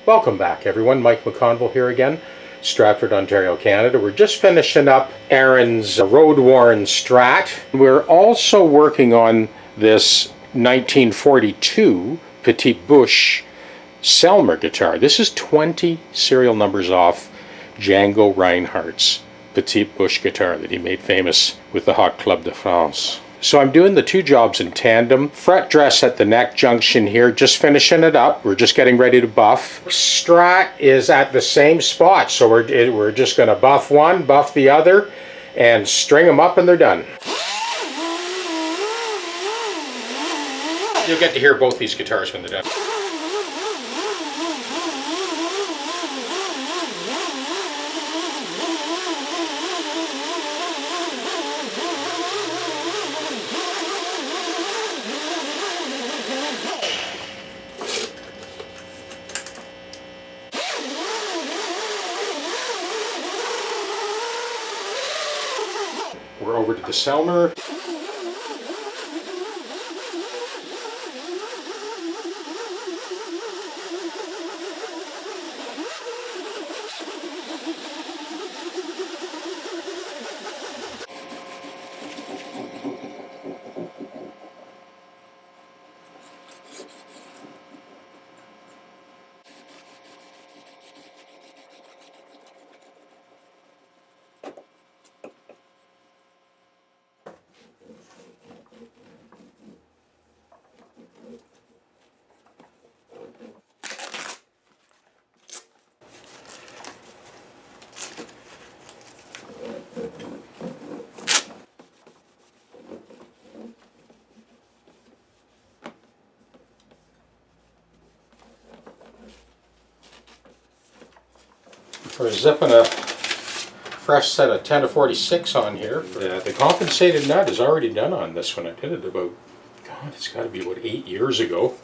Welcome back everyone. Mike McConville here again, Stratford, Ontario, Canada. We're just finishing up Aaron's road-worn Strat. We're also working on this 1942 Petite Bouche Selmer guitar. This is 20 serial numbers off Django Reinhardt's Petite Bouche guitar that he made famous with the Hot Club de France. So I'm doing the two jobs in tandem. Fret dress at the neck junction here, just finishing it up. We're just getting ready to buff. Strat is at the same spot, so we're just going to buff one, buff the other, and string them up and they're done. You'll get to hear both these guitars when they're done. We're over to the Selmer. We're zipping a fresh set of 10 to 46 on here. The compensated nut is already done on this one. I did it about, God, it's got to be about 8 years ago.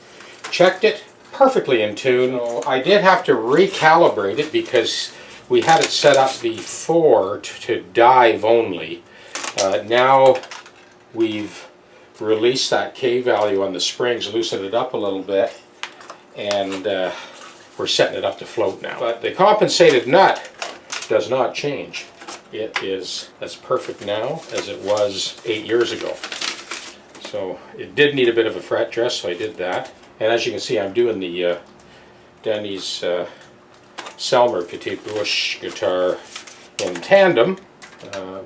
Checked it, perfectly in tune. So I did have to recalibrate it because we had it set up before to dive only. Now we've released that K value on the springs, loosened it up a little bit, and we're setting it up to float now. But the compensated nut does not change. It is as perfect now as it was 8 years ago. So it did need a bit of a fret dress, so I did that. And as you can see, I'm doing the Denny's Selmer Petite Bouche guitar in tandem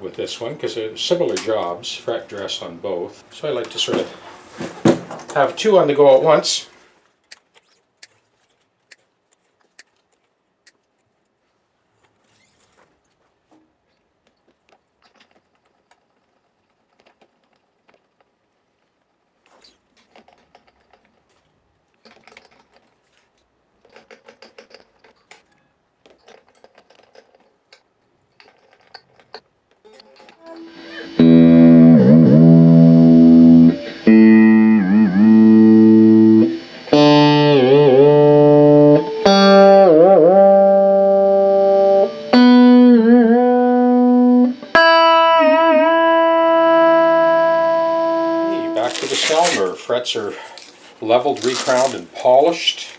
with this one, because they're similar jobs, fret dress on both. So I like to sort of have two on the go at once. Frets are leveled, recrowned, and polished,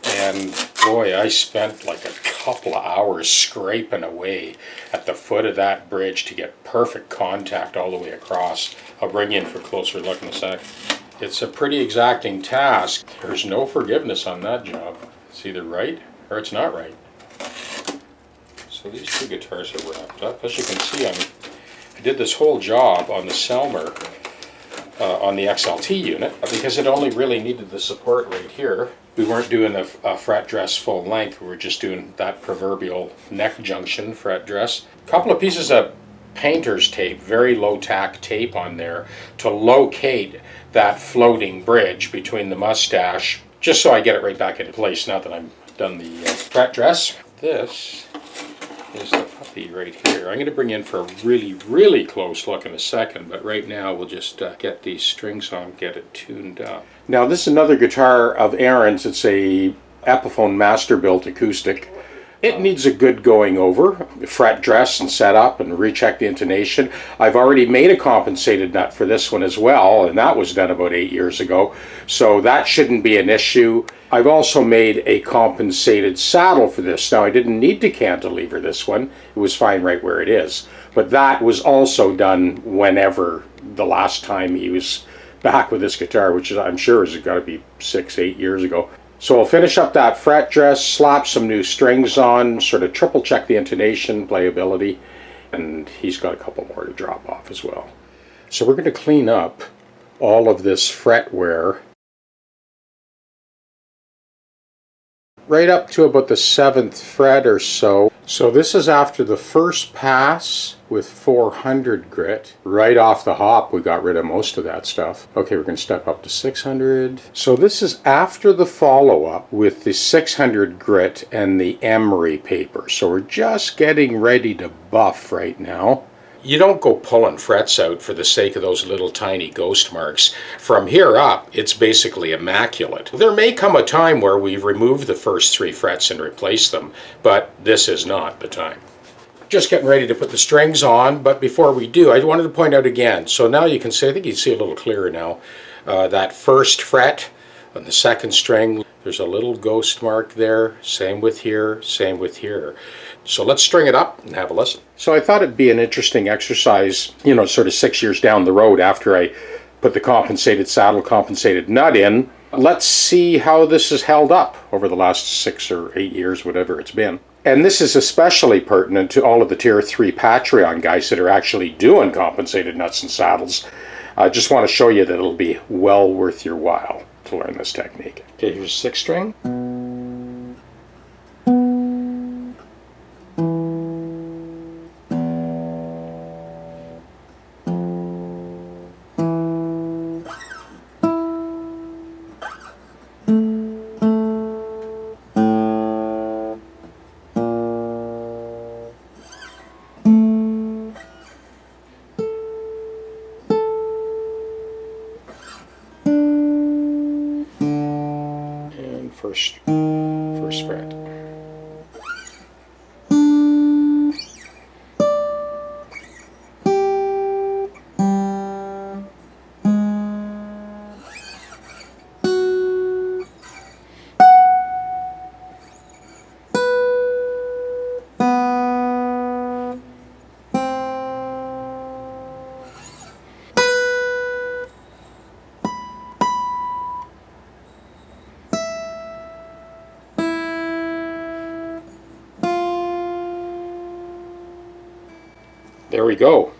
and boy, I spent like a couple of hours scraping away at the foot of that bridge to get perfect contact all the way across. I'll bring you in for a closer look in a sec. It's a pretty exacting task. There's no forgiveness on that job. It's either right or it's not right. So these two guitars are wrapped up. As you can see, I did this whole job on the Selmer on the XLT unit because it only really needed the support right here. We weren't doing a fret dress full length, we were just doing that proverbial neck junction fret dress. A couple of pieces of painter's tape, very low tack tape on there to locate that floating bridge between the mustache, just so I get it right back into place now that I've done the fret dress. This is the puppy right here. I'm going to bring in for a really close look in a second, but right now we'll just get these strings on, get it tuned up. Now this is another guitar of Aaron's. It's a Epiphone master built acoustic. It needs a good going over, fret dress and set up and recheck the intonation. I've already made a compensated nut for this one as well, and that was done about 8 years ago, so that shouldn't be an issue. I've also made a compensated saddle for this. Now, I didn't need to cantilever this one. It was fine right where it is. But that was also done whenever the last time he was back with this guitar, which is, I'm sure has got to be 6-8 years ago. So I'll finish up that fret dress, slap some new strings on, sort of triple check the intonation, playability, and he's got a couple more to drop off as well. So we're going to clean up all of this fret wear right up to about the 7th fret or so. So this is after the first pass with 400 grit. Right off the hop, we got rid of most of that stuff. Okay, we're going to step up to 600. So this is after the follow-up with the 600 grit and the emery paper. So we're just getting ready to buff right now. You don't go pulling frets out for the sake of those little tiny ghost marks. From here up, it's basically immaculate. There may come a time where we remove the first 3 frets and replace them, but this is not the time. Just getting ready to put the strings on, but before we do, I wanted to point out again. So now you can see, I think you can see a little clearer now, that first fret on the 2nd string, there's a little ghost mark there. Same with here, same with here. So let's string it up and have a listen. So I thought it'd be an interesting exercise, you know, sort of 6 years down the road after I put the compensated saddle, compensated nut in. Let's see how this has held up over the last 6 or 8 years, whatever it's been. And this is especially pertinent to all of the Tier 3 Patreon guys that are actually doing compensated nuts and saddles. I just want to show you that it'll be well worth your while to learn this technique. Okay, here's 6th string. First fret. There we go.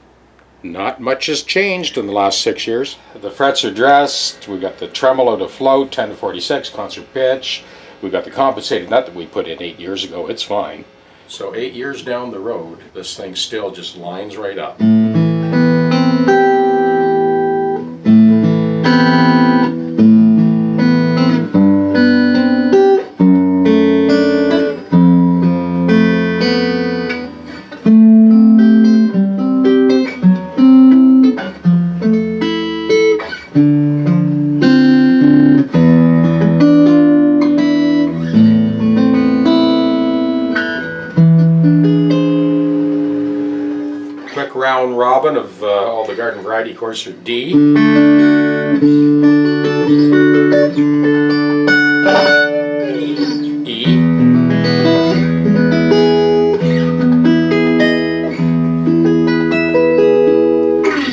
Not much has changed in the last 6 years. The frets are dressed. We got the tremolo to float, 10 to 46, concert pitch. We got the compensated nut that we put in 8 years ago. It's fine. So 8 years down the road, this thing still just lines right up. Round robin of all the garden variety chords are D, E,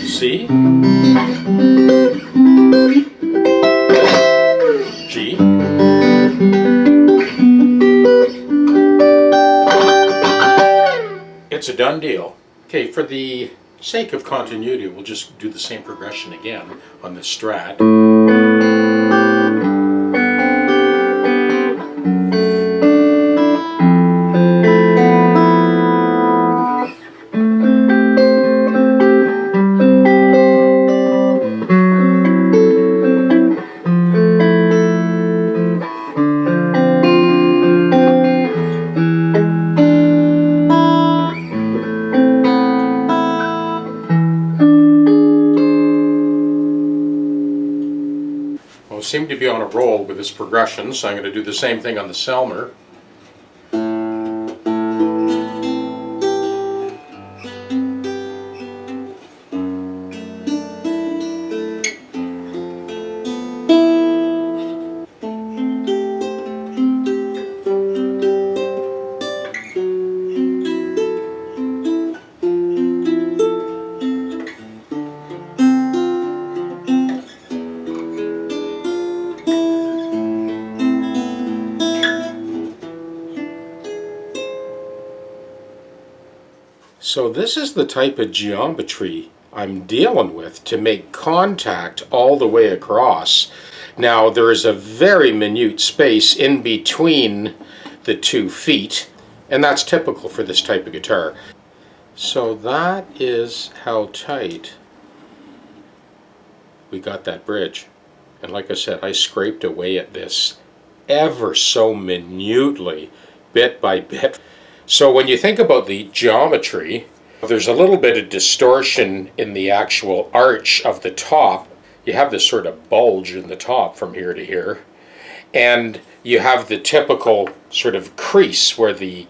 C, G, it's a done deal. Okay, for the sake of continuity, we'll just do the same progression again on the Strat. Seem to be on a roll with this progression, so I'm going to do the same thing on the Selmer. So this is the type of geometry I'm dealing with to make contact all the way across. Now there is a very minute space in between the 2 feet, and that's typical for this type of guitar. So that is how tight we got that bridge. And like I said, I scraped away at this ever so minutely, bit by bit. So when you think about the geometry, there's a little bit of distortion in the actual arch of the top. You have this sort of bulge in the top from here to here. And you have the typical sort of crease where the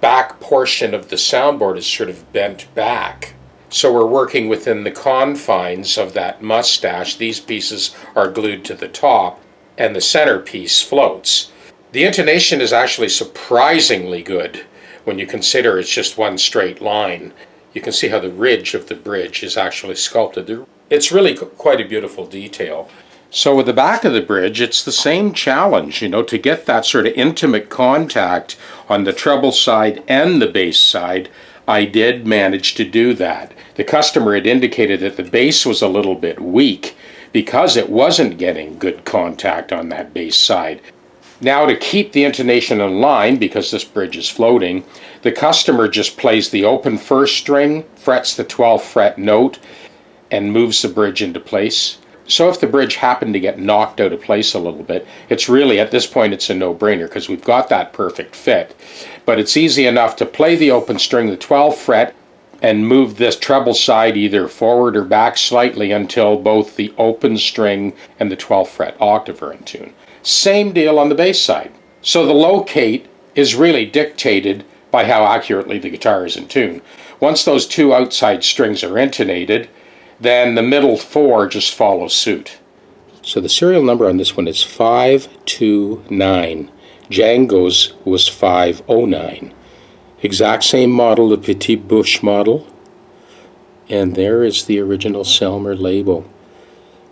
back portion of the soundboard is sort of bent back. So we're working within the confines of that mustache. These pieces are glued to the top, and the center piece floats. The intonation is actually surprisingly good when you consider it's just one straight line. You can see how the ridge of the bridge is actually sculpted. It's really quite a beautiful detail. So with the back of the bridge, it's the same challenge, to get that sort of intimate contact on the treble side and the bass side. I did manage to do that. The customer had indicated that the bass was a little bit weak because it wasn't getting good contact on that bass side. Now, to keep the intonation in line, because this bridge is floating, the customer just plays the open first string, frets the 12th fret note, and moves the bridge into place. So if the bridge happened to get knocked out of place a little bit, it's really, at this point, it's a no-brainer because we've got that perfect fit. But it's easy enough to play the open string, the 12th fret, and move this treble side either forward or back slightly until both the open string and the 12th fret octave are in tune. Same deal on the bass side. So the locate is really dictated by how accurately the guitar is in tune. Once those 2 outside strings are intonated, then the middle 4 just follow suit. So the serial number on this one is 529. Django's was 509. Exact same model, the Petit Bush model. And there is the original Selmer label,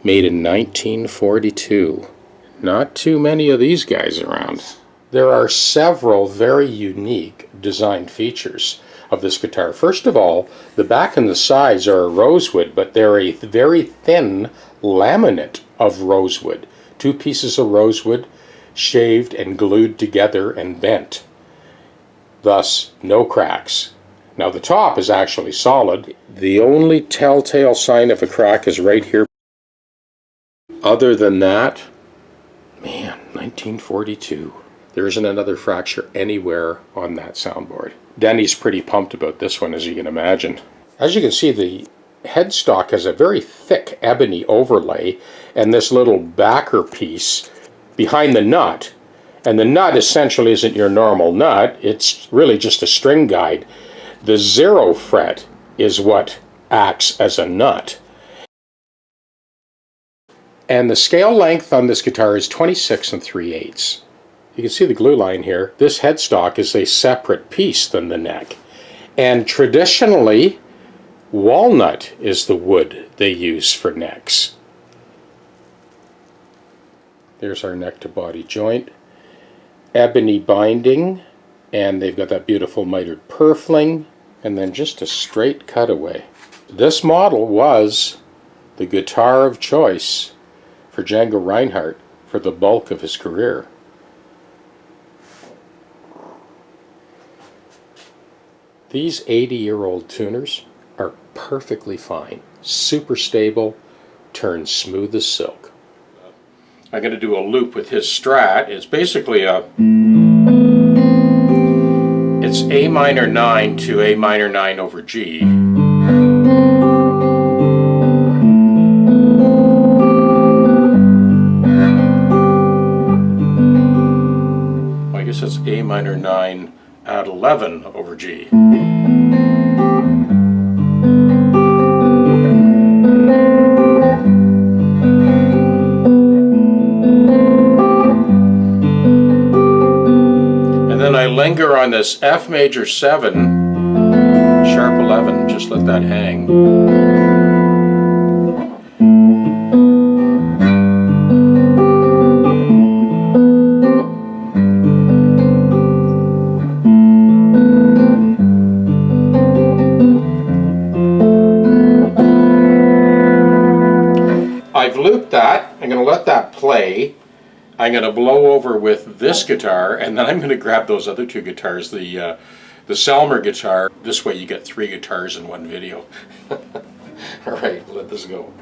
made in 1942. Not too many of these guys around. There are several very unique design features of this guitar. First of all, the back and the sides are a rosewood, but they're a very thin laminate of rosewood. 2 pieces of rosewood shaved and glued together and bent. Thus, no cracks. Now the top is actually solid. The only telltale sign of a crack is right here. Other than that, man, 1942. There isn't another fracture anywhere on that soundboard. Denny's pretty pumped about this one, as you can imagine. As you can see, the headstock has a very thick ebony overlay and this little backer piece behind the nut. And the nut essentially isn't your normal nut, it's really just a string guide. The 0 fret is what acts as a nut. And the scale length on this guitar is 26 3/8. You can see the glue line here. This headstock is a separate piece than the neck. And traditionally, walnut is the wood they use for necks. There's our neck to body joint. Ebony binding, and they've got that beautiful mitered purfling, and then just a straight cutaway. This model was the guitar of choice for Django Reinhardt for the bulk of his career. These 80-year-old tuners are perfectly fine, super stable, turns smooth as silk. I'm going to do a loop with his Strat. It's basically it's A minor 9 to A minor 9 over G. I guess it's A minor 9 at 11 over G. I linger on this F major 7, sharp 11, just let that hang. I'm going to let that play. I'm going to blow over with this guitar, and then I'm going to grab those other two guitars, the Selmer guitar. This way you get 3 guitars in one video. All right, let this go.